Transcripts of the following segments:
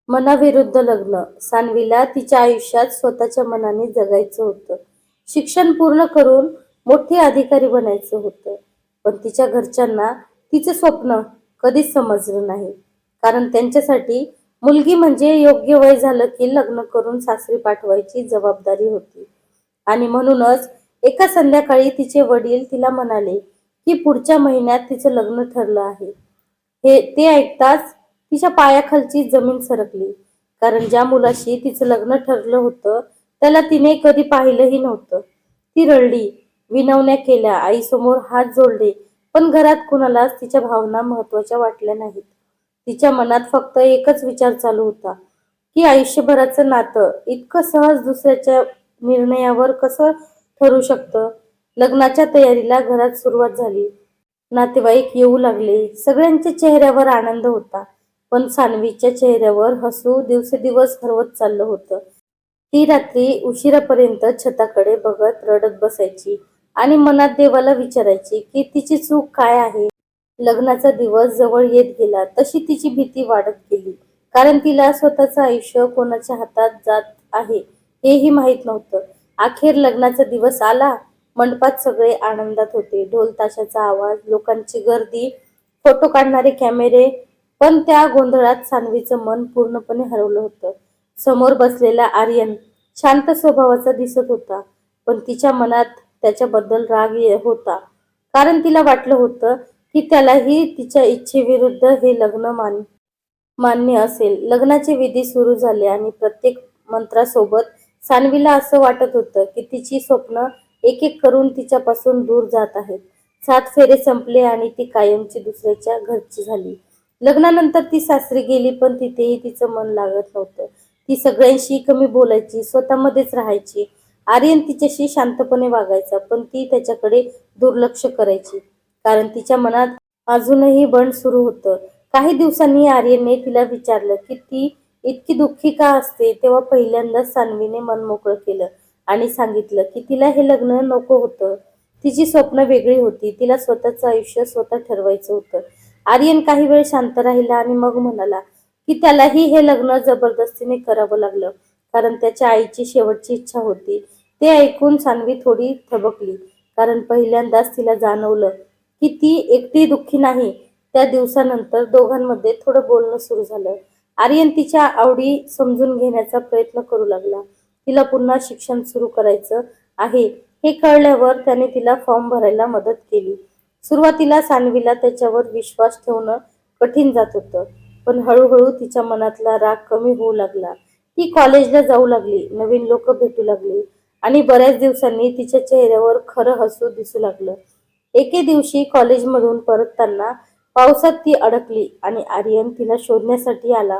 मनाविरुद्ध लग्न. सान्वीला तिच्या आयुष्यात स्वतःच्या मनाने जगायचं होतं. शिक्षण पूर्ण करून मोठे अधिकारी बनायचं होतं. पण तिच्या घरच्यांना तिचं स्वप्न कधीच समजलं नाही. कारण त्यांच्यासाठी मुलगी म्हणजे योग्य वय झालं की लग्न करून सासरी पाठवायची जबाबदारी होती. आणि म्हणूनच एका संध्याकाळी तिचे वडील तिला म्हणाले की पुढच्या महिन्यात तिचं लग्न ठरलं आहे. ते ऐकताच तिच्या पायाखालची जमीन सरकली. कारण ज्या मुलाशी तिचं लग्न ठरलं होतं त्याला तिने कधी पाहिलंही नव्हतं. ती रडली, विनवण्या केल्या, आईसमोर हात जोडले, पण घरात कुणालाच तिच्या भावना महत्वाच्या वाटल्या नाहीत. तिच्या मनात फक्त एकच विचार चालू होता की आयुष्यभराचं नातं इतकं सहज दुसऱ्याच्या निर्णयावर कसं ठरू शकतं. लग्नाच्या तयारीला घरात सुरुवात झाली. नातेवाईक येऊ लागले. सगळ्यांच्या चेहऱ्यावर आनंद होता. पण सान्वीच्या चेहऱ्यावर हसू दिवसेदिवस हरवत चाललं होतं. ती रात्री उशिरापर्यंत छताकडे बघत रडत बसायची आणि मनात देवाला विचारायची की तिची चूक काय आहे. लग्नाचा दिवस जवळ येत गेला तशी तिची भीती वाढत गेली. कारण तिला स्वतःचं आयुष्य कोणाच्या हातात जात आहे हेही माहीत नव्हतं. अखेर लग्नाचा दिवस आला. मंडपात सगळे आनंदात होते. ढोल ताशाचा आवाज, लोकांची गर्दी, फोटो काढणारे कॅमेरे. पण त्या गोंधळात सान्वीचं मन पूर्णपणे हरवलं होतं. समोर बसलेला आर्यन शांत स्वभावाचा दिसत होता. पण तिच्या मनात त्याच्याबद्दल राग होता. कारण तिला वाटलं होतं की त्यालाही तिच्या इच्छेविरुद्ध हे लग्न मान्य असेल. लग्नाचे विधी सुरू झाले आणि प्रत्येक मंत्रासोबत सान्वीला असं वाटत होतं की तिची स्वप्न एक एक करून तिच्यापासून दूर जात आहेत. 7 फेरे संपले आणि ती कायमची दुसऱ्याच्या घरची झाली. लग्नानंतर ती सासरी गेली पण तिथेही तिचं मन लागत नव्हतं. ती सगळ्यांशी कमी बोलायची, स्वतःमध्येच राहायची. आर्यन तिच्याशी शांतपणे वागायचा पण ती त्याच्याकडे दुर्लक्ष करायची. कारण तिच्या मनात अजूनही बंड सुरू होतं. काही दिवसांनी आर्यनने तिला विचारलं की ती इतकी दुःखी का असते. तेव्हा पहिल्यांदाच सान्वीने मन मोकळं केलं आणि सांगितलं की तिला हे लग्न नको होतं. तिची स्वप्न वेगळी होती. तिला स्वतःचं आयुष्य स्वतः ठरवायचं होतं. आर्यन काही वेळ शांत राहिला आणि मग म्हणाला की त्यालाही हे लग्न जबरदस्तीने करावं लागलं कारण त्याच्या आईची शेवटची इच्छा होती. ते ऐकून सान्वी थोडी थबकली. कारण पहिल्यांदाच तिला जाणवलं की ती एकटी दुःखी नाही. त्या दिवसानंतर दोघांमध्ये थोडं बोलणं सुरू झालं. आर्यन तिच्या आवडी समजून घेण्याचा प्रयत्न करू लागला. तिला पुन्हा शिक्षण सुरू करायचं आहे हे कळल्यावर त्याने तिला फॉर्म भरायला मदत केली. सुरुवातीला सान्वीला त्याच्यावर विश्वास ठेवणं कठीण जात होतं. पण हळूहळू तिच्या मनातला राग कमी होऊ लागला. ती कॉलेजला जाऊ लागली, नवीन लोक भेटू लागली आणि बऱ्याच दिवसांनी तिच्या चेहऱ्यावर खरं हसू दिसू लागलं. एके दिवशी कॉलेजमधून परतताना पावसात ती अडकली आणि आर्यन तिला शोधण्यासाठी आला.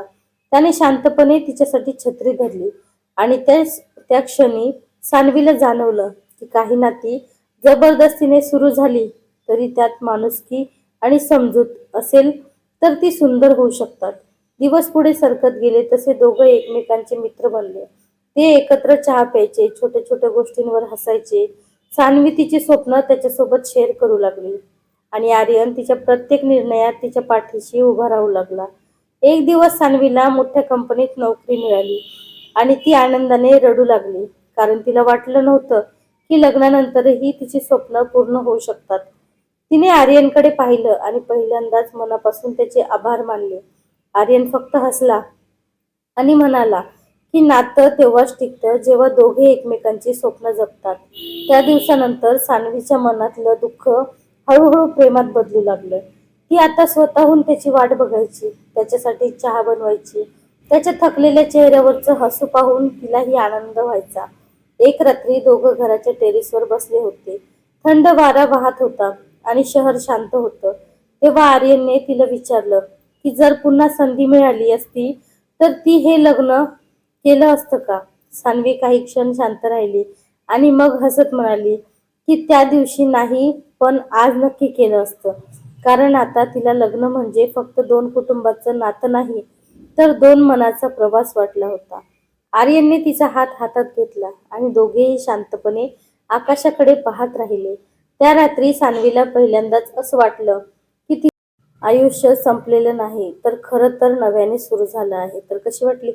त्याने शांतपणे तिच्यासाठी छत्री धरली आणि त्या क्षणी सान्वीला जाणवलं की काही नाती जबरदस्तीने सुरू झाली तरी त्यात माणुसकी आणि समजूत असेल तर ती सुंदर होऊ शकतात. दिवस पुढे सरकत गेले तसे दोघं एकमेकांचे मित्र बनले. ते एकत्र चहा प्यायचे, छोट्या छोट्या गोष्टींवर हसायचे. सान्वी तिची स्वप्न त्याच्यासोबत शेअर करू लागली आणि आर्यन तिच्या प्रत्येक निर्णयात तिच्या पाठीशी उभा राहू लागला. एक दिवस सान्वीला मोठ्या कंपनीत नोकरी मिळाली आणि ती आनंदाने रडू लागली. कारण तिला वाटलं नव्हतं की लग्नानंतरही तिची स्वप्न पूर्ण होऊ शकतात. तिने आर्यनकडे पाहिलं आणि पहिल्यांदाच मनापासून त्याचे आभार मानले. आर्यन फक्त हसला आणि म्हणाला की नातं तेव्हाच टिकतं जेव्हा दोघे एकमेकांची स्वप्न जपतात. त्या दिवसानंतर सान्वीच्या मनातलं दुःख हळूहळू प्रेमात बदलू लागलं. ती आता स्वतःहून त्याची वाट बघायची, त्याच्यासाठी चहा बनवायची. त्याच्या थकलेल्या चेहऱ्यावरचं हसू पाहून तिलाही आनंद व्हायचा. एक रात्री दोघं घराच्या टेरेसवर बसले होते. थंड वारा वाहत होता आणि शहर शांत होतं. तेव्हा आर्यनने तिला विचारलं की जर पुन्हा संधी मिळाली असती तर ती हे लग्न केलं असतं का. सान्वी काही क्षण शांत राहिली आणि मग हसत म्हणाली की त्या दिवशी नाही पण आज नक्की केलं असतं. कारण आता तिला लग्न म्हणजे फक्त 2 कुटुंबाचं नातं नाही तर 2 मनाचा प्रवास वाटला होता. आर्यनने तिचा हात हातात घेतला आणि दोघेही शांतपणे आकाशाकडे पाहत राहिले. त्या रात्री सान्वीला पहिल्यांदाच असं वाटलं की आयुष्य संपलेलं नाही तर खरं तर नव्याने सुरू झालं आहे. तर कशी वाटली